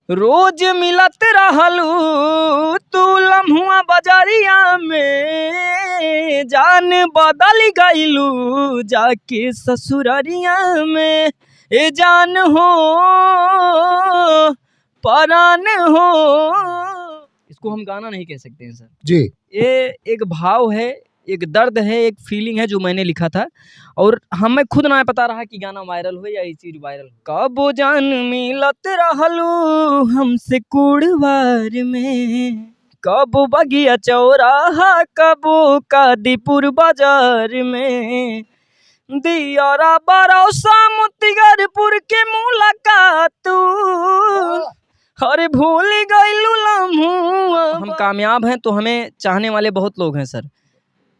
रोज मिलत रहलू तू लम्हुआ बजारिया में, जान बदल गईलू जाके ससुररिया में। ए जान हो परान हो, इसको हम गाना नहीं कह सकते हैं सर जी। ये एक भाव है, एक दर्द है, एक फीलिंग है जो मैंने लिखा था और हमें खुद ना पता रहा कि गाना वायरल हो या ये चीज वायरल हो। कबो जान मिलत रहलू हमसे कुड़वार में, कबो बगिया चौराहा कबो कादीपुर बाजार में, दियारा बरौसा मोतीगरपुर के मुलाकात तू, अरे भूल गईलू लम्हुआ। हम कामयाब हैं तो हमें चाहने वाले बहुत लोग हैं सर,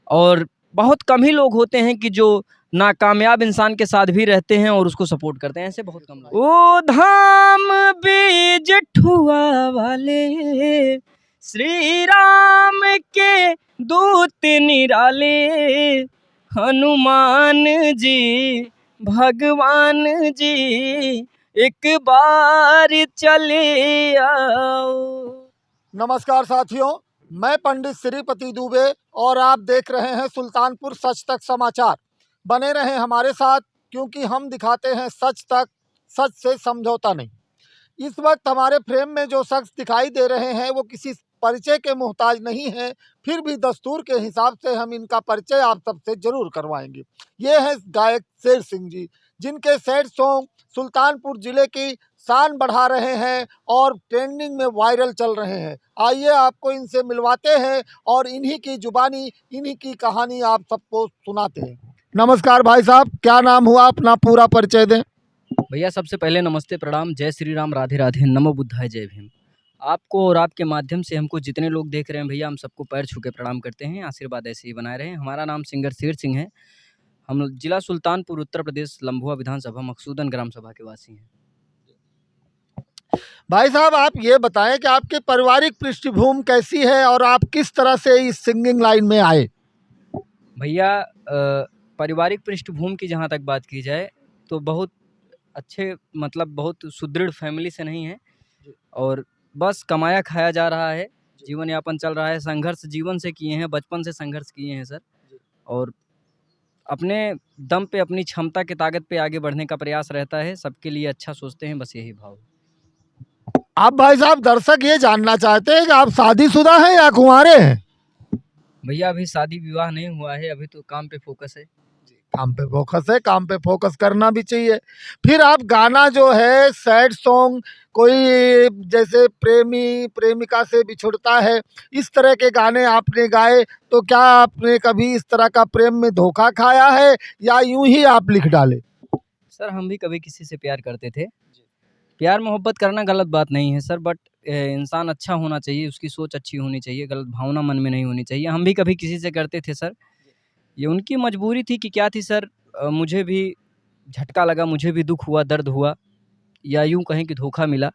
और बहुत कम ही लोग होते हैं कि जो नाकामयाब इंसान के साथ भी रहते हैं और उसको सपोर्ट करते हैं, ऐसे बहुत कम लोग। ओ धाम बीज ठुआ वाले श्री राम के दूत निराले, हनुमान जी भगवान जी एक बार चले आओ। नमस्कार साथियों, मैं पंडित श्रीपति दुबे और आप देख रहे हैं सुल्तानपुर सच तक समाचार। बने रहें हमारे साथ क्योंकि हम दिखाते हैं सच तक, सच से समझौता नहीं। इस वक्त हमारे फ्रेम में जो शख्स दिखाई दे रहे हैं वो किसी परिचय के मोहताज नहीं है, फिर भी दस्तूर के हिसाब से हम इनका परिचय आप सबसे जरूर करवाएंगे। ये हैं गायक शेर सिंह जी, जिनके सैड सॉन्ग सुल्तानपुर जिले की शान बढ़ा रहे हैं और ट्रेंडिंग में वायरल चल रहे हैं। आइए आपको इनसे मिलवाते हैं और इन्हीं की जुबानी, इन्हीं की कहानी आप सबको सुनाते हैं। नमस्कार भाई साहब, क्या नाम हुआ, अपना पूरा परिचय दें। भैया सबसे पहले नमस्ते, प्रणाम, जय श्री राम, राधे राधे, नमो बुद्धाय, जय भीम। आपको और आपके माध्यम से हमको जितने लोग देख रहे हैं भैया, हम सबको पैर छू के प्रणाम करते हैं, आशीर्वाद ऐसे ही बनाए रहें। हमारा नाम सिंगर शेर सिंह है, हम जिला सुल्तानपुर उत्तर प्रदेश लम्भुआ विधानसभा मकसूदन ग्राम सभा के वासी हैं। भाई साहब आप ये बताएं कि आपकी पारिवारिक पृष्ठभूमि कैसी है और आप किस तरह से इस सिंगिंग लाइन में आए। भैया पारिवारिक पृष्ठभूमि की जहाँ तक बात की जाए तो बहुत अच्छे, मतलब बहुत सुदृढ़ फैमिली से नहीं है और बस कमाया खाया जा रहा है, जीवन यापन चल रहा है। संघर्ष जीवन से किए हैं, बचपन से संघर्ष किए हैं सर, और अपने दम पे, अपनी क्षमता की ताकत पे आगे बढ़ने का प्रयास रहता है। सबके लिए अच्छा सोचते हैं, बस यही भाव। आप भाई साहब, दर्शक ये जानना चाहते हैं कि आप शादीशुदा हैं या कुंवारे हैं। भैया अभी शादी विवाह नहीं हुआ है, अभी तो काम पे फोकस है। काम पे फोकस है, काम पे फोकस करना भी चाहिए। फिर आप गाना जो है सैड सॉन्ग, कोई जैसे प्रेमी प्रेमिका से बिछुड़ता है, इस तरह के गाने आपने गाए, तो क्या आपने कभी इस तरह का प्रेम में धोखा खाया है या यूं ही आप लिख डाले। सर हम भी कभी किसी से प्यार करते थे, प्यार मोहब्बत करना गलत बात नहीं है सर, बट इंसान अच्छा होना चाहिए, उसकी सोच अच्छी होनी चाहिए, गलत भावना मन में नहीं होनी चाहिए। हम भी कभी किसी से करते थे सर, ये उनकी मजबूरी थी कि क्या थी सर, मुझे भी झटका लगा, मुझे भी दुख हुआ, दर्द हुआ, या यूं कहें कि धोखा मिला।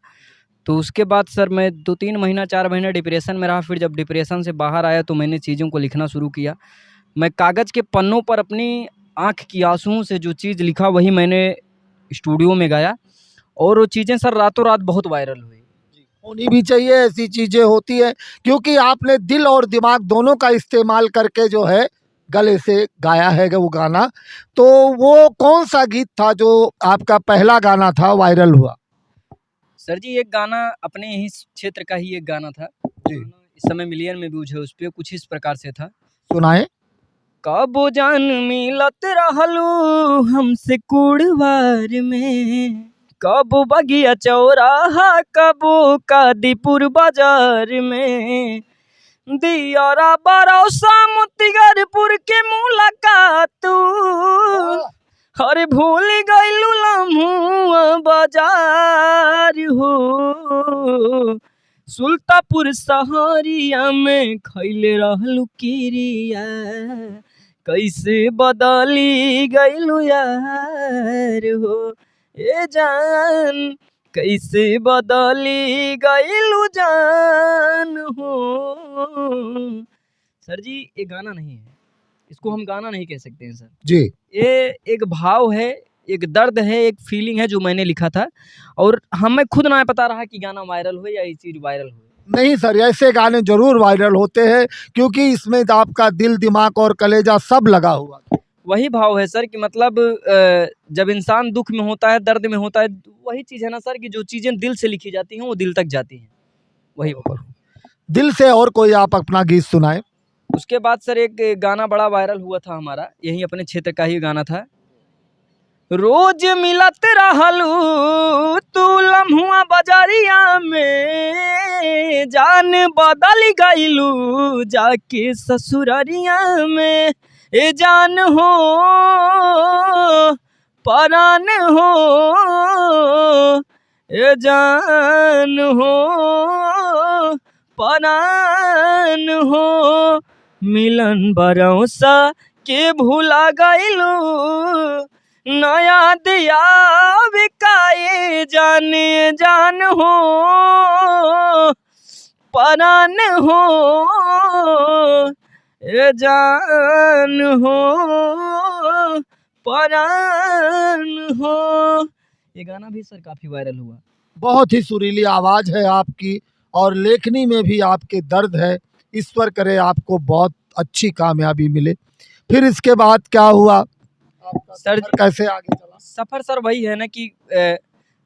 तो उसके बाद सर मैं 2-3 महीना 4 महीना डिप्रेशन में रहा। फिर जब डिप्रेशन से बाहर आया तो मैंने चीज़ों को लिखना शुरू किया। मैं कागज़ के पन्नों पर अपनी आँख की आंसुओं से जो चीज़ लिखा वही मैंने स्टूडियो में गाया, और वो चीज़ें सर रातों रात बहुत वायरल हुई। होनी भी चाहिए, ऐसी चीजें होती है, क्योंकि आपने दिल और दिमाग दोनों का इस्तेमाल करके जो है गले से गाया है वो गाना। तो वो कौन सा गीत था जो आपका पहला गाना था, वायरल हुआ। सर जी एक गाना अपने ही क्षेत्र का ही एक गाना था जी। गाना इस समय मिलियन में व्यूज है, उस पर कुछ इस प्रकार से था। सुनाए। कबो जान मिलत रहलू हमसे कुड़वार में, कबो बगिया चौराहा कबो कादीपुर बाजार में, दियारा बरौसा मोतीगरपुर के मुलाकात तू, अरे भूल गईलू लम्हुआ बाजार हो, सुल्तापुर सहरिया में खैले रहलू किरिया, कैसे बदली गईलू यार हो, ए जान कैसे बदली गईलू जान हो। सर जी ये गाना नहीं है, इसको हम गाना नहीं कह सकते हैं सर जी। ये एक भाव है, एक दर्द है, एक फीलिंग है जो मैंने लिखा था और हमें खुद ना पता रहा कि गाना वायरल हुए या ये चीज़ वायरल हुए। नहीं सर, ऐसे गाने जरूर वायरल होते हैं क्योंकि इसमें आपका दिल, दिमाग और कलेजा सब लगा हुआ है। वही भाव है सर कि मतलब जब इंसान दुख में होता है, दर्द में होता है, वही चीज़ है ना सर कि जो चीज़ें दिल से लिखी जाती हैं वो दिल तक जाती हैं। वही दिल से और कोई आप अपना गीत सुनाएं। उसके बाद सर एक गाना बड़ा वायरल हुआ था हमारा, यही अपने क्षेत्र का ही गाना था। रोज मिलत रहलू तू लम्हुआ बजारिया में, जान बदल गईलू जाके ससुरारिया में। ए जान हो परान हो, ए जान हो परान हो, मिलन बरौसा के भूला गईलू, नया दिया बिकाए जाने जान हो परान हो, ए जान हो परान हो। ये गाना भी सर काफी वायरल हुआ। बहुत ही सुरीली आवाज है आपकी और लेखनी में भी आपके दर्द है। ईश्वर करे आपको बहुत अच्छी कामयाबी मिले। फिर इसके बाद क्या हुआ सर? कैसे आगे चला सफर? सर वही है ना कि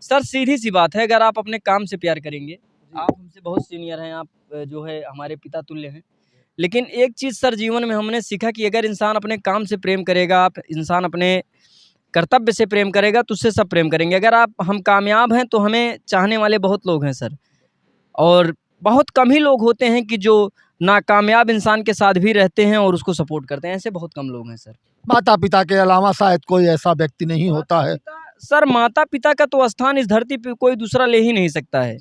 सर सीधी सी बात है, अगर आप अपने काम से प्यार करेंगे, आप हमसे बहुत सीनियर हैं, आप जो है हमारे पिता तुल्य हैं, लेकिन एक चीज़ सर जीवन में हमने सीखा कि अगर इंसान अपने काम से प्रेम करेगा, आप इंसान अपने कर्तव्य से प्रेम करेगा तो उससे सब प्रेम करेंगे। अगर हम कामयाब हैं तो हमें चाहने वाले बहुत लोग हैं सर, और बहुत कम ही लोग होते हैं कि जो नाकामयाब इंसान के साथ भी रहते हैं और उसको सपोर्ट करते हैं, ऐसे बहुत कम लोग हैं सर। माता पिता के अलावा शायद कोई ऐसा व्यक्ति नहीं होता है सर। माता पिता का तो स्थान इस धरती पे कोई दूसरा ले ही नहीं सकता है।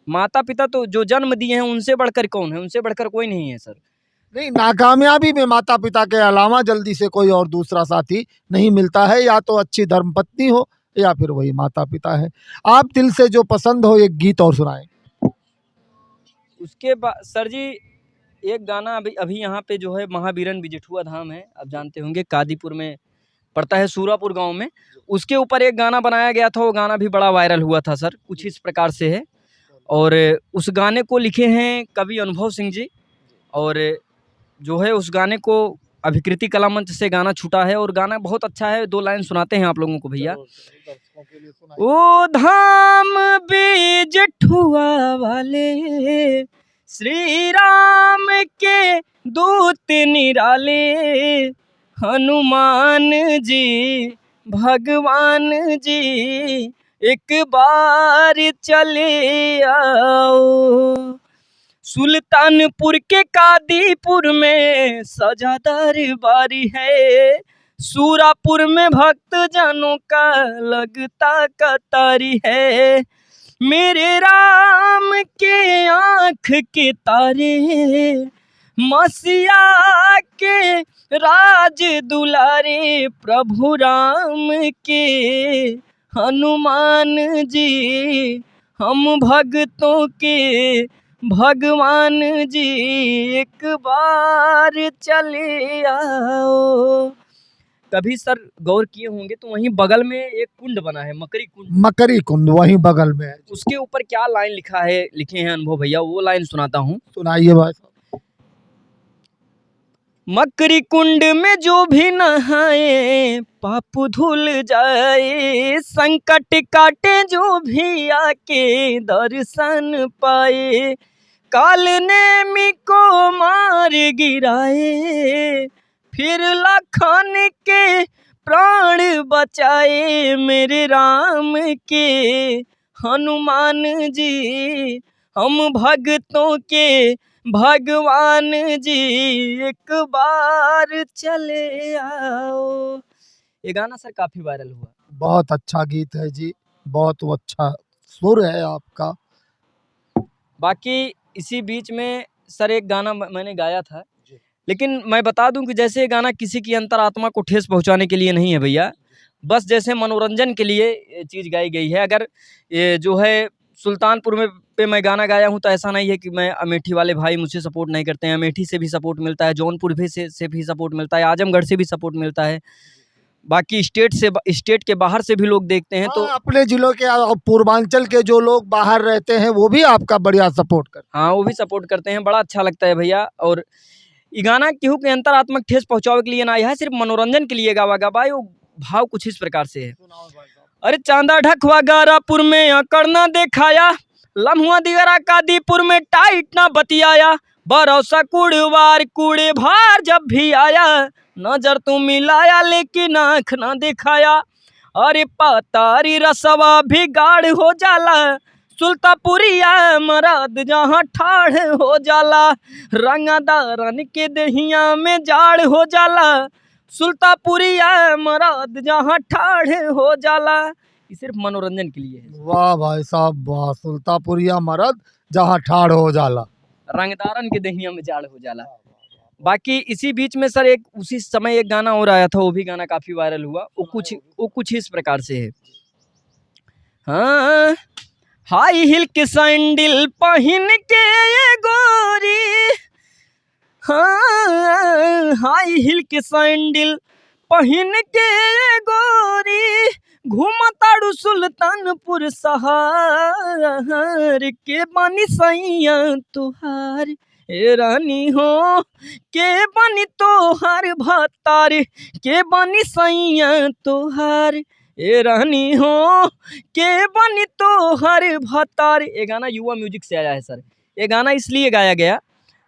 माता पिता तो जो जन्म दिए हैं उनसे बढ़कर कौन है, उनसे बढ़कर कोई नहीं है सर। नहीं, नाकामयाबी में माता पिता के अलावा जल्दी से कोई और दूसरा साथी नहीं मिलता है, या तो अच्छी धर्मपत्नी हो या फिर वही माता पिता है। आप दिल से जो पसंद हो एक गीत और सुनाएं। उसके बाद सर जी एक गाना अभी यहाँ पे जो है महावीरन बिजेठुआ धाम है, आप जानते होंगे, कादीपुर में पड़ता है, सूरापुर गांव में। उसके ऊपर एक गाना बनाया गया था, वो गाना भी बड़ा वायरल हुआ था सर। कुछ इस प्रकार से है, और उस गाने को लिखे हैं कवि अनुभव सिंह जी, और जो है उस गाने को अभिकृति कला मंच से गाना छूटा है, और गाना बहुत अच्छा है। 2 लाइन सुनाते हैं आप लोगों को भैया। ओ धाम बिजेठुआ वाले श्री राम के दूत निराले, हनुमान जी भगवान जी एक बार चले आओ। सुल्तानपुर के कादीपुर में सजा दरबारी है, सूरापुर में भक्त जनों का लगता कतारी है। मेरे राम के आँख के तारे, मसीहा के राज दुलारे, प्रभु राम के हनुमान जी हम भक्तों के भगवान जी एक बार चले आओ। कभी सर गौर किए होंगे तो वहीं बगल में एक कुंड बना है, मकरी कुंड। मकरी कुंड वहीं बगल में है। उसके ऊपर क्या लाइन लिखे हैं अनुभव भैया, वो लाइन सुनाता हूँ। सुनाइए भाई साहब। मकरी कुंड में जो भी नहाए पाप धुल जाए, संकट काटे जो भी आके दर्शन पाए, काल नेमी को मार गिराए, फिर लाखन के प्राण बचाए, मेरे राम के हनुमान जी हम भक्तों के भगवान जी एक बार चले आओ। ये गाना सर काफी वायरल हुआ। बहुत अच्छा गीत है जी, बहुत अच्छा सुर है आपका। बाकी इसी बीच में सर एक गाना मैंने गाया था, लेकिन मैं बता दूं कि जैसे ये गाना किसी की अंतरात्मा को ठेस पहुंचाने के लिए नहीं है भैया, बस जैसे मनोरंजन के लिए चीज़ गाई गई है। अगर ये जो है सुल्तानपुर में पे मैं गाना गाया हूं तो ऐसा नहीं है कि मैं अमेठी वाले भाई मुझसे सपोर्ट नहीं करते हैं। अमेठी से भी सपोर्ट मिलता है, जौनपुर भी से भी सपोर्ट मिलता है, आजमगढ़ से भी सपोर्ट मिलता है। बाकी स्टेट के बाहर से भी लोग देखते हैं। तो हाँ, अपने जिलों के पूर्वांचल के जो लोग बाहर रहते हैं वो भी आपका बढ़िया सपोर्ट करते हाँ, वो भी सपोर्ट करते हैं, बड़ा अच्छा लगता है भैया। और ये गाना केहू के अंतरात्मक ठेस पहुंचावे के लिए ना आया है, सिर्फ मनोरंजन के लिए गावा गा भाई। वो भाव कुछ इस प्रकार से है। अरे चांदा ढकवा गारापुर में अकड़ ना दिखाया, लम्हुआ दिगरा कादीपुर में टाइट ना बतियाया, भरोसा कुड़वार कुड़े भार जब भी आया, नजर तू मिलाया लेकिन आँख ना दिखाया। अरे पतारी रसवा भी गाढ़ हो जाला, सुल्तापुरिया मराद जहाँ ठाढ़ हो जाला, रंगदारन के दहिया में जाड़ हो जाला, सुल्तापुरिया मराद जहाँ ठाढ़ हो जाला। ये सिर्फ मनोरंजन के लिए है। वाह भाई साहब वाह, सुल्तापुरिया मर्द जहाँ ठाड़ हो जाला, रंगदारन के दहिया में जाड़ हो जाला। बाकी इसी बीच में सर एक उसी समय एक गाना और आया था, वो भी गाना काफी वायरल हुआ। वो कुछ इस प्रकार से है। हाँ, हाई हिल के सैंडल पहन के ये गोरी, हाँ हाई हिल के सैंडल पहन के ये गोरी, घूमताड़ू सुल्तानपुर शहर, के बनी सैया तुहार ए रानी हो, के बनी तोहार भतार, के बनी सैया तोहार ए रानी हो, के बनी तोहार भतार। ये गाना युवा म्यूजिक से आया है सर। ये गाना इसलिए गाया गया,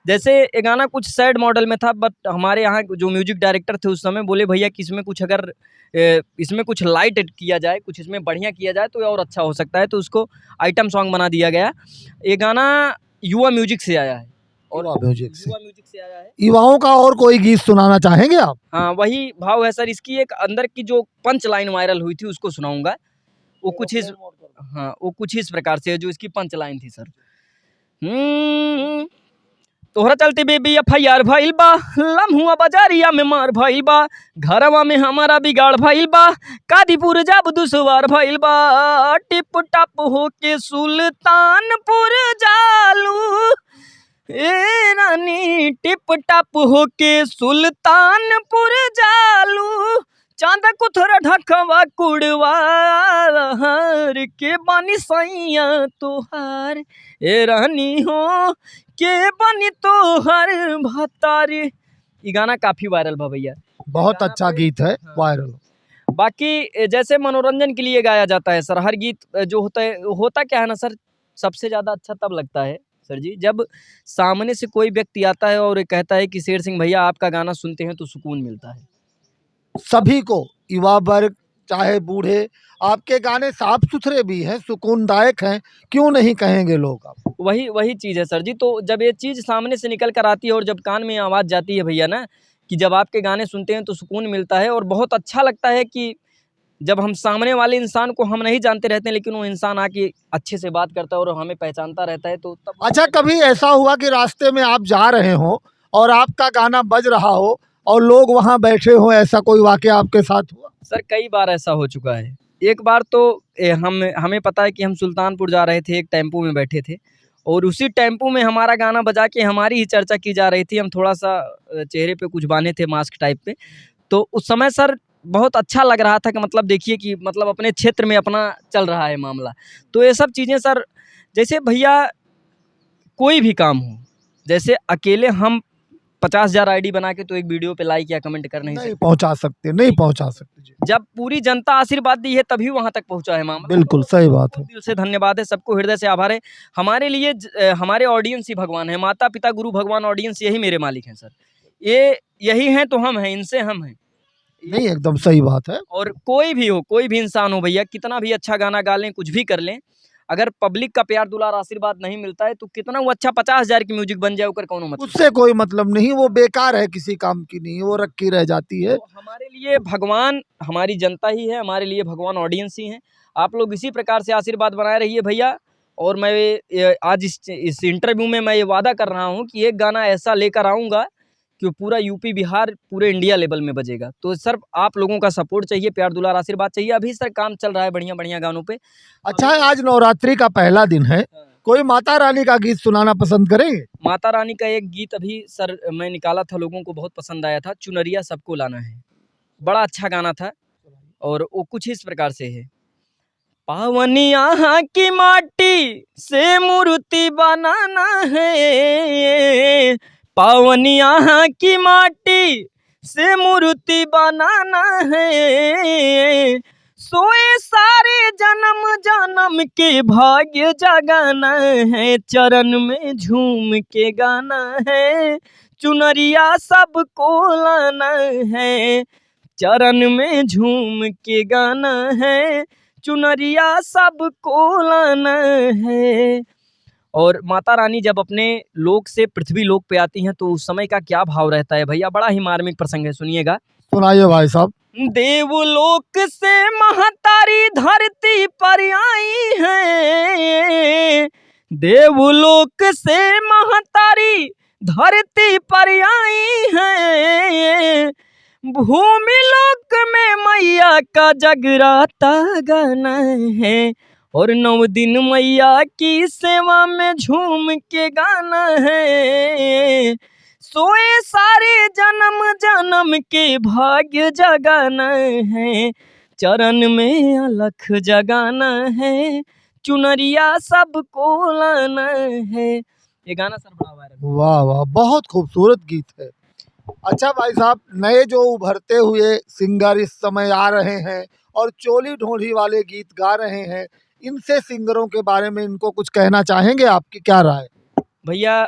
जैसे ये गाना कुछ सैड मॉडल में था, बट हमारे यहाँ जो म्यूजिक डायरेक्टर थे उस समय बोले भैया कि इसमें कुछ अगर इसमें कुछ लाइट किया जाए, कुछ इसमें बढ़िया किया जाए तो ये और अच्छा हो सकता है, तो उसको आइटम सॉन्ग बना दिया गया। ये गाना युवा म्यूजिक से आया है। और युवा म्यूजिक से आया है। युवाओं का और कोई गीत सुनाना चाहेंगे आप? हाँ, वही भाव है सर। इसकी एक अंदर की जो पंच लाइन वायरल हुई थी उसको सुनाऊंगा। वो कुछ इस प्रकार से है, जो इसकी पंच लाइन थी सर। तोहरा चलते बेबी FIR भइल बा, लम्हुआ बाजारिया में मार भइल बा, घरवा में हमारा बिगाड़ भइल बा, कादीपुर जब दुसवार भइल बा, टिप टप होके सुल्तानपुर जालू ए रानी, टिप टप होके सुल्तानपुर जालू, चांदा कुथरा ढकवा कुड़वार, के बनी सैया तोहार ए रानी हो, के बनी तोहार भतार। ये गाना काफी वायरल भा भैया। बहुत अच्छा गीत है, वायरल। बाकी जैसे मनोरंजन के लिए गाया जाता है सर, हर गीत जो होता क्या है ना सर, सबसे ज्यादा अच्छा तब लगता है सर जी जब सामने से कोई व्यक्ति आता है और कहता है कि शेर सिंह भैया आपका गाना सुनते हैं तो सुकून मिलता है। सभी को, युवा वर्ग चाहे बूढ़े, आपके गाने साफ सुथरे भी हैं, सुकूनदायक हैं, क्यों नहीं कहेंगे लोग आप? वही चीज़ है सर जी। तो जब ये चीज़ सामने से निकल कर आती है और जब कान में आवाज़ जाती है भैया ना, कि जब आपके गाने सुनते हैं तो सुकून मिलता है और बहुत अच्छा लगता है कि जब हम सामने वाले इंसान को हम नहीं जानते रहते हैं, लेकिन वो इंसान आके अच्छे से बात करता है और हमें पहचानता रहता है, तो तब। अच्छा, कभी ऐसा हुआ कि रास्ते में आप जा रहे हो और आपका गाना बज रहा हो और लोग वहाँ बैठे हो, ऐसा कोई वाकया आपके साथ हुआ? सर कई बार ऐसा हो चुका है। एक बार तो हमें पता है कि हम सुल्तानपुर जा रहे थे, एक टेम्पो में बैठे थे और उसी टेम्पो में हमारा गाना बजा के हमारी ही चर्चा की जा रही थी। हम थोड़ा सा चेहरे पे कुछ बांधे थे, मास्क टाइप पे, तो उस समय सर बहुत अच्छा लग रहा था कि मतलब देखिए कि मतलब अपने क्षेत्र में अपना चल रहा है मामला। तो ये सब चीज़ें सर, जैसे भैया कोई भी काम हो, जैसे अकेले हम 50,000 आईडी बना के तो एक वीडियो पे लाइक या कमेंट कर नहीं पहुंचा सकते, नहीं पहुंचा सकते जी। जब पूरी जनता आशीर्वाद दी है तभी वहां तक पहुंचा है मामला। बिल्कुल सही बात है। दिल से धन्यवाद है, सबको हृदय से आभार है। हमारे लिए हमारे ऑडियंस ही भगवान है, माता पिता गुरु भगवान ऑडियंस यही मेरे मालिक हैं सर। यही हैं तो हम हैं, इनसे हम हैं। नहीं, एकदम सही बात है। और कोई भी हो, कोई भी इंसान हो भैया, कितना भी अच्छा गाना गा लें, कुछ भी कर लें, अगर पब्लिक का प्यार दुलार आशीर्वाद नहीं मिलता है तो कितना वो अच्छा 50,000 की म्यूजिक बन जाए, कौन मतलब, उससे कोई मतलब नहीं, वो बेकार है, किसी काम की नहीं, वो रखी रह जाती है। तो हमारे लिए भगवान हमारी जनता ही है, हमारे लिए भगवान ऑडियंस ही है। आप लोग इसी प्रकार से आशीर्वाद बनाए रहिए भैया। और मैं आज इस इंटरव्यू में मैं ये वादा कर रहा हूँ कि एक गाना ऐसा लेकर आऊँगा कि पूरा यूपी बिहार पूरे इंडिया लेवल में बजेगा। तो सर आप लोगों का सपोर्ट चाहिए, प्यार दुलार आशीर्वाद चाहिए। अभी सर काम चल रहा है बढ़िया बढ़िया गानों पे। अच्छा, आज नवरात्रि का पहला दिन है, कोई माता रानी का गीत सुनाना पसंद करेंगे? माता रानी का एक गीत अभी सर मैं निकाला था, लोगों को बहुत पसंद आया था, चुनरिया सबको लाना है। बड़ा अच्छा गाना था, और वो कुछ इस प्रकार से है। पावन यहाँ की माटी से मूर्ति बनाना है, पावन यहाँ की माटी से मूर्ति बनाना है, सोए सारे जन्म जन्म के भाग्य जगाना है, चरण में झूम के गाना है, चुनरिया सबको लाना है, चरण में झूम के गाना है, चुनरिया सबको लाना है। और माता रानी जब अपने लोक से पृथ्वी लोक पे आती हैं तो उस समय का क्या भाव रहता है भैया, बड़ा ही मार्मिक प्रसंग है, सुनिएगा। सुनाइए भाई साहब। देवलोक से महतारी धरती पर आई है, देवलोक से महतारी धरती पर आई है, भूमि लोक में मैया का जगराता गाना है, और 9 दिन मैया की सेवा में झूम के गाना है, सोए सारे जन्म जन्म के भाग्य जगाना है, चरण में अलख जगाना है, चुनरिया सबको लाना है। ये गाना सर बड़ा वायरल। वाह वाह, बहुत खूबसूरत गीत है। अच्छा भाई साहब, नए जो उभरते हुए सिंगर इस समय आ रहे हैं और चोली ढोली वाले गीत गा रहे हैं, इनसे सिंगरों के बारे में इनको कुछ कहना चाहेंगे? आपकी क्या राय? भैया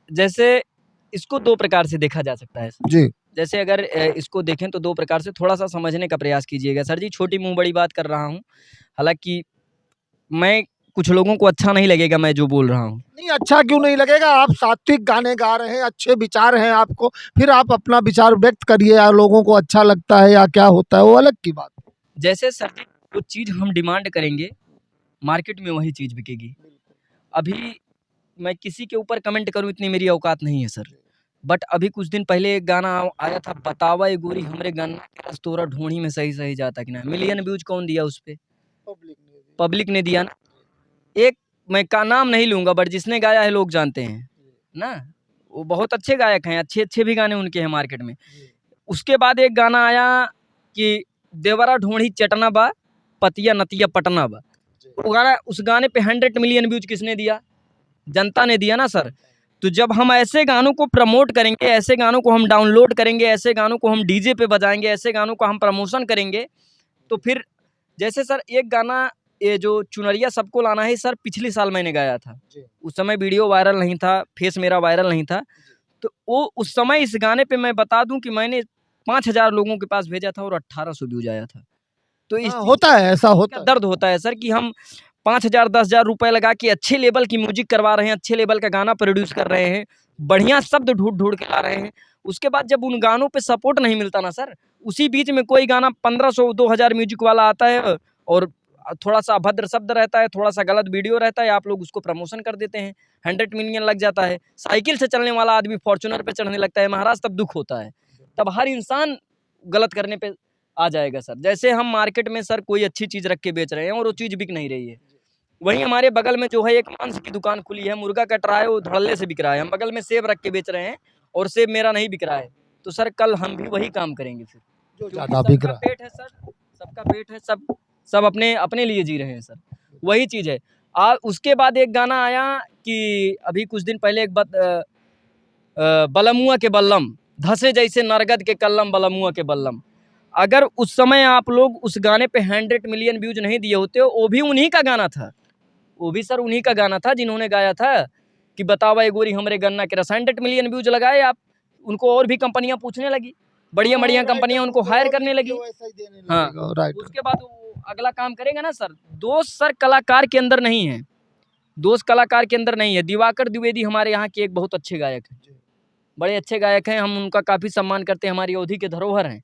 जैसे इसको 2 प्रकार से देखा जा सकता है जी। जैसे अगर इसको देखें तो 2 प्रकार से थोड़ा सा समझने का प्रयास कीजिएगा। सर जी छोटी मुंह बड़ी बात कर रहा हूँ, हालांकि मैं कुछ लोगों को अच्छा नहीं लगेगा मैं जो बोल रहा हूँ। नहीं, अच्छा क्यों नहीं लगेगा? आप सात्विक गाने गा रहे हैं, अच्छे विचार हैं आपको, फिर आप अपना विचार व्यक्त करिए, या लोगों को अच्छा लगता है या क्या होता है वो अलग की बात है। जैसे सर जी वो चीज़ हम डिमांड करेंगे मार्केट में वही चीज़ बिकेगी। अभी मैं किसी के ऊपर कमेंट करूँ इतनी मेरी औकात नहीं है सर, बट अभी कुछ दिन पहले एक गाना आया था, बतावा ये गोरी हमरे गन्ना के रस तोरा ढूंढी में सही सही जाता कि ना। मिलियन व्यूज कौन दिया उस पे? पब्लिक ने दिया ना। एक मैं का नाम नहीं लूंगा बट जिसने गाया है लोग जानते हैं ना, वो बहुत अच्छे गायक हैं, अच्छे अच्छे भी गाने उनके हैं मार्केट में। उसके बाद एक गाना आया कि देवरा ढूंढी चटना बा पतिया नतिया पटना बा, वो गाना, उस गाने पे 100 मिलियन व्यूज किसने दिया? जनता ने दिया ना सर। तो जब हम ऐसे गानों को प्रमोट करेंगे, ऐसे गानों को हम डाउनलोड करेंगे, ऐसे गानों को हम डीजे पे बजाएंगे, ऐसे गानों का हम प्रमोशन करेंगे, तो फिर जैसे सर एक गाना ये जो चुनरिया सबको लाना है सर, पिछले साल मैंने गाया था। उस समय वीडियो वायरल नहीं था, फेस मेरा वायरल नहीं था, तो वो उस समय इस गाने पे मैं बता दूं कि मैंने 5000 लोगों के पास भेजा था और 1800 व्यूज आया था। तो इस होता है, ऐसा होता है। दर्द होता है सर कि हम 5000 10,000 रुपए लगा के अच्छे लेवल की म्यूजिक करवा रहे हैं, अच्छे लेवल का गाना प्रोड्यूस कर रहे हैं, बढ़िया शब्द ढूंढ ढूंढ के ला रहे हैं, उसके बाद जब उन गानों पे सपोर्ट नहीं मिलता ना सर, उसी बीच में कोई गाना 1500 2000 म्यूजिक वाला आता है और थोड़ा सा अभद्र शब्द रहता है, थोड़ा सा गलत वीडियो रहता है, आप लोग उसको प्रमोशन कर देते हैं, 100 मिलियन लग जाता है। साइकिल से चलने वाला आदमी फॉर्च्यूनर पे चढ़ने लगता है महाराज, तब दुख होता है, तब हर इंसान गलत करने पे आ जाएगा सर। जैसे हम मार्केट में सर कोई अच्छी चीज़ रख के बेच रहे हैं और वो चीज़ बिक नहीं रही है, वहीं हमारे बगल में जो है एक मांस की दुकान खुली है, मुर्गा कट रहा है, वो धड़ल्ले से बिक रहा है, हम बगल में सेब रख के बेच रहे हैं और सेब मेरा नहीं बिक रहा है, तो सर कल हम भी वही काम करेंगे फिर, क्योंकि सबका पेट है सर, सबका पेट है, सब अपने अपने लिए जी रहे हैं सर, वही चीज़ है। उसके बाद एक गाना आया कि अभी कुछ दिन पहले एक बलमुआ के बल्लम धसे जैसे नरगद के कल्लम बलमुआ के बल्लम, अगर उस समय आप लोग उस गाने पे 100 मिलियन व्यूज नहीं दिए होते, वो भी उन्हीं का गाना था, वो भी सर उन्हीं का गाना था जिन्होंने गाया था कि बतावा ये गोरी हमरे गन्ना के रस। 100 मिलियन व्यूज लगाए आप, उनको और भी कंपनियां पूछने लगी, बढ़िया बढ़िया कंपनियां उनको हायर करने लगी। हाँ, उसके बाद वो अगला काम करेगा ना सर। दोष सर कलाकार के अंदर नहीं है, दोष कलाकार के अंदर नहीं है। दिवाकर द्विवेदी हमारे यहाँ के एक बहुत अच्छे गायक हैं, बड़े अच्छे गायक हैं, हम उनका काफ़ी सम्मान करते हैं, हमारी अवधि के धरोहर हैं,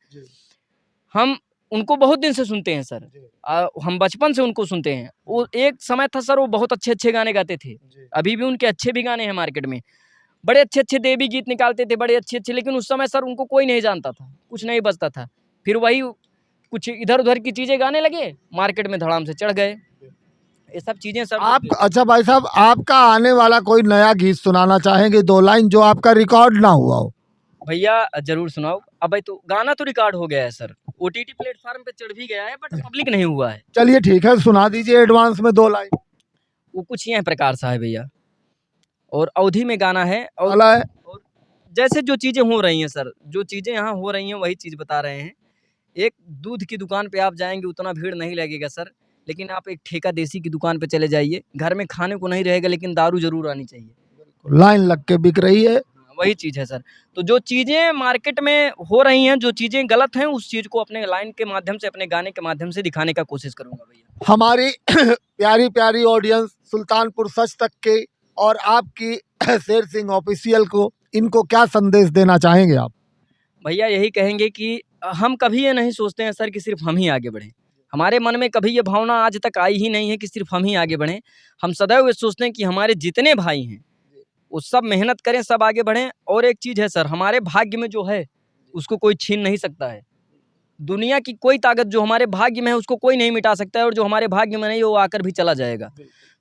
हम उनको बहुत दिन से सुनते हैं सर, हम बचपन से उनको सुनते हैं। वो एक समय था सर, वो बहुत अच्छे अच्छे गाने गाते थे, अभी भी उनके अच्छे भी गाने हैं मार्केट में, बड़े अच्छे अच्छे देवी गीत निकालते थे, बड़े अच्छे अच्छे, लेकिन उस समय सर उनको कोई नहीं जानता था, कुछ नहीं बजता था, फिर वही कुछ इधर उधर की चीज़ें गाने लगे, मार्केट में धड़ाम से चढ़ गए, ये सब चीज़ें सब आप। अच्छा भाई साहब, आपका आने वाला कोई नया गीत सुनाना चाहेंगे, 2 लाइन जो आपका रिकॉर्ड ना हुआ हो? भैया जरूर सुनाओ। अब भाई तो गाना तो रिकॉर्ड हो गया है सर, ओटीटी प्लेटफॉर्म पे चढ़ भी गया है, बट पब्लिक नहीं हुआ है। चलिए ठीक है, सुना दीजिए एडवांस में 2 लाइन। वो कुछ यह प्रकार सा है भैया, और अवधि में गाना है। और वाला है। जैसे जो चीज़ें हो रही हैं सर, जो चीज़ें यहाँ हो रही हैं वही चीज़ बता रहे हैं। एक दूध की दुकान पे आप जाएंगे उतना भीड़ नहीं लगेगा सर, लेकिन आप एक ठेका देसी की दुकान पे चले जाइए, घर में खाने को नहीं रहेगा लेकिन दारू जरूर आनी चाहिए। लाइन लग के बिक रही है। वही चीज़ है सर। तो जो चीज़ें मार्केट में हो रही हैं, जो चीज़ें गलत हैं, उस चीज़ को अपने लाइन के माध्यम से, अपने गाने के माध्यम से दिखाने का कोशिश करूँगा भैया। हमारी प्यारी प्यारी ऑडियंस सुल्तानपुर सच तक के और आपकी शेर सिंह ऑफिशियल को, इनको क्या संदेश देना चाहेंगे आप? भैया यही कहेंगे कि हम कभी ये नहीं सोचते हैं सर कि सिर्फ हम ही आगे बढ़ें। हमारे मन में कभी ये भावना आज तक आई ही नहीं है कि सिर्फ हम ही आगे बढ़ें। हम सदैव ये सोचते हैं कि हमारे जितने भाई हैं वो सब मेहनत करें, सब आगे बढ़ें। और एक चीज़ है सर, हमारे भाग्य में जो है उसको कोई छीन नहीं सकता है। दुनिया की कोई ताकत जो हमारे भाग्य में है उसको कोई नहीं मिटा सकता है, और जो हमारे भाग्य में नहीं वो आकर भी चला जाएगा।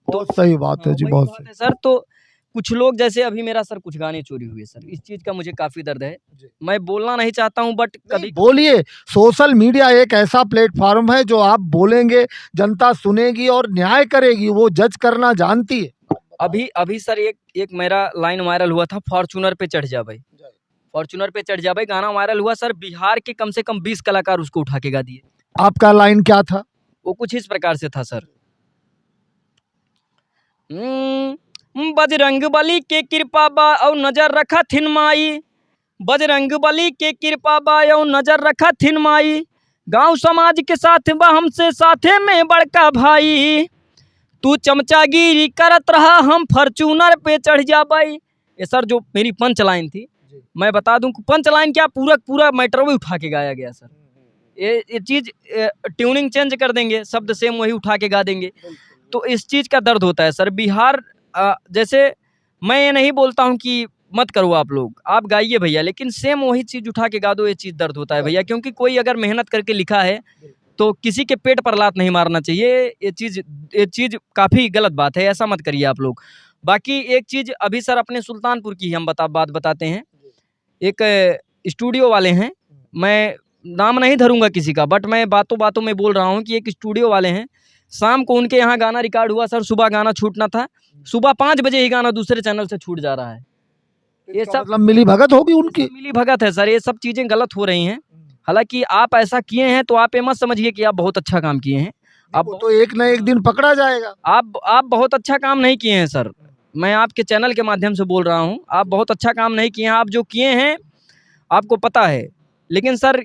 बहुत सही बात है जी, वही बहुत बात सही। है सर। तो कुछ लोग, जैसे अभी मेरा सर कुछ गाने चोरी हुए सर, इस चीज़ का मुझे काफ़ी दर्द है। मैं बोलना नहीं चाहता हूँ, बट कभी बोलिए। सोशल मीडिया एक ऐसा प्लेटफॉर्म है जो आप बोलेंगे जनता सुनेगी और न्याय करेगी, वो जज करना जानती है। अभी सर एक मेरा लाइन वायरल हुआ था, फॉर्च्यूनर पे चढ़ जा भाई, फॉर्च्यूनर पे चढ़ जा भाई, गाना वायरल हुआ सर। बिहार के कम से कम 20 कलाकार उसको उठा के गा दिए। आपका लाइन क्या था? वो कुछ इस प्रकार से था सर। बजरंग बली के कृपा बा और नजर रखा थिन माई, बजरंग बली के कृपा बा और नजर रखा थिन माई, गांव समाज के साथ बा हमसे साथे में बड़का भाई, तू चमचागिरी करत रहा हम फॉर्च्यूनर पे चढ़ जा भाई। ये सर जो मेरी पंच लाइन थी, मैं बता दूं पंच लाइन क्या, पूरा मैटर भी उठा के गाया गया सर। ये चीज़ ट्यूनिंग चेंज कर देंगे, शब्द सेम वही उठा के गा देंगे, तो इस चीज़ का दर्द होता है सर। बिहार जैसे मैं ये नहीं बोलता हूँ कि मत करो आप लोग, आप गाइए भैया, लेकिन सेम वही चीज़ उठा के गा दो, ये चीज़ दर्द होता है भैया। क्योंकि कोई अगर मेहनत करके लिखा है तो किसी के पेट पर लात नहीं मारना चाहिए। ये चीज़ काफ़ी गलत बात है, ऐसा मत करिए आप लोग। बाकी एक चीज़ अभी सर अपने सुल्तानपुर की हम बात बताते हैं। एक स्टूडियो वाले हैं, मैं नाम नहीं धरूंगा किसी का, बट मैं बातों बातों में बोल रहा हूँ कि एक स्टूडियो वाले हैं, शाम को उनके यहाँ गाना रिकॉर्ड हुआ सर, सुबह गाना छूटना था, सुबह 5 बजे ही गाना दूसरे चैनल से छूट जा रहा है। ये सब मतलब मिली भगत होगी उनकी। मिली भगत है सर, ये सब चीज़ें गलत हो रही हैं। हालांकि आप ऐसा किए हैं तो आप ये मत समझिए कि आप बहुत अच्छा काम किए हैं। आप तो एक न एक दिन पकड़ा जाएगा। आप बहुत अच्छा काम नहीं किए हैं सर, मैं आपके चैनल के माध्यम से बोल रहा हूँ, आप बहुत अच्छा काम नहीं किए हैं। आप जो किए हैं आपको पता है, लेकिन सर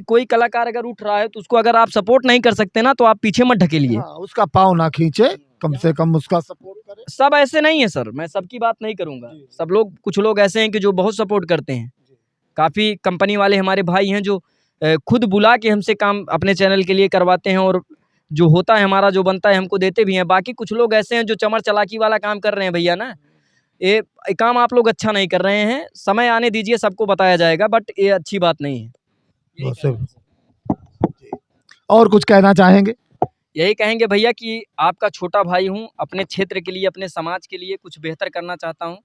कोई कलाकार अगर उठ रहा है तो उसको अगर आप सपोर्ट नहीं कर सकते ना, तो आप पीछे मत ढकेलिए। उसका पाँव ना खींचे, कम से कम उसका सपोर्ट करें। सब ऐसे नहीं है सर, मैं सबकी बात नहीं करूंगा। सब लोग, कुछ लोग ऐसे हैं कि जो बहुत सपोर्ट करते हैं। काफ़ी कंपनी वाले हमारे भाई हैं जो खुद बुला के हमसे काम अपने चैनल के लिए करवाते हैं, और जो होता है हमारा, जो बनता है हमको देते भी हैं। बाकी कुछ लोग ऐसे हैं जो चमर चलाकी वाला काम कर रहे हैं भैया ना, ये काम आप लोग अच्छा नहीं कर रहे हैं। समय आने दीजिए, सबको बताया जाएगा, बट ये अच्छी बात नहीं है। और कुछ कहना चाहेंगे? यही कहेंगे भैया कि आपका छोटा भाई हूँ, अपने क्षेत्र के लिए, अपने समाज के लिए कुछ बेहतर करना चाहता हूँ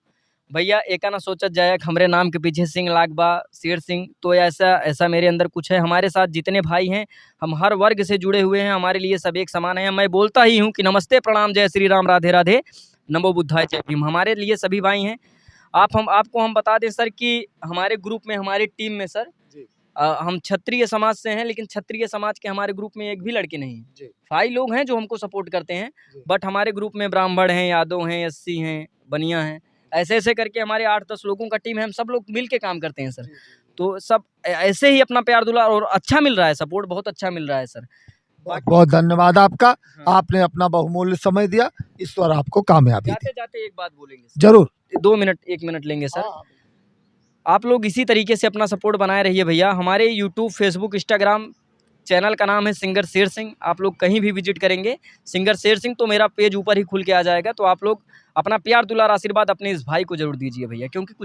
भैया। एका ना सोचत जाए हमरे नाम के पीछे सिंह लागबा, शेर सिंह, तो ऐसा मेरे अंदर कुछ है। हमारे साथ जितने भाई हैं, हम हर वर्ग से जुड़े हुए हैं, हमारे लिए सब एक समान है। मैं बोलता ही हूँ कि नमस्ते, प्रणाम, जय श्री राम, राधे राधे, नमो बुद्धाय, जय भीम। हमारे लिए सभी भाई हैं। आपको हम बता दें सर कि हमारे ग्रुप में, हमारी टीम में सर, हम क्षत्रिय समाज से हैं, लेकिन क्षत्रिय समाज के हमारे ग्रुप में एक भी लड़के नहीं हैं। 5 लोग हैं जो हमको सपोर्ट करते हैं, बट हमारे ग्रुप में ब्राह्मण हैं, यादव हैं, एससी हैं, बनिया हैं, ऐसे करके हमारे 8-10 लोगों का टीम है। हम सब लोग मिल के काम करते हैं सर। तो सब ऐसे ही अपना प्यार दुलार, और अच्छा मिल रहा है, सपोर्ट बहुत अच्छा मिल रहा है सर। बहुत धन्यवाद आपका, आपने अपना बहुमूल्य समय दिया। ईश्वर आपको कामयाबी दे। जाते एक बात बोलेंगे जरूर। 2 मिनट 1 मिनट लेंगे सर। आप लोग इसी तरीके से अपना सपोर्ट बनाए रहिए भैया। हमारे यूट्यूब, फेसबुक, इंस्टाग्राम चैनल का नाम है सिंगर शेर सिंह। आप लोग कहीं भी विजिट करेंगे सिंगर शेर सिंह, तो मेरा पेज ऊपर ही खुल के आ जाएगा। तो आप लोग अपना प्यार दुलार आशीर्वाद अपने इस भाई को जरूर दीजिए भैया, क्योंकि कुछ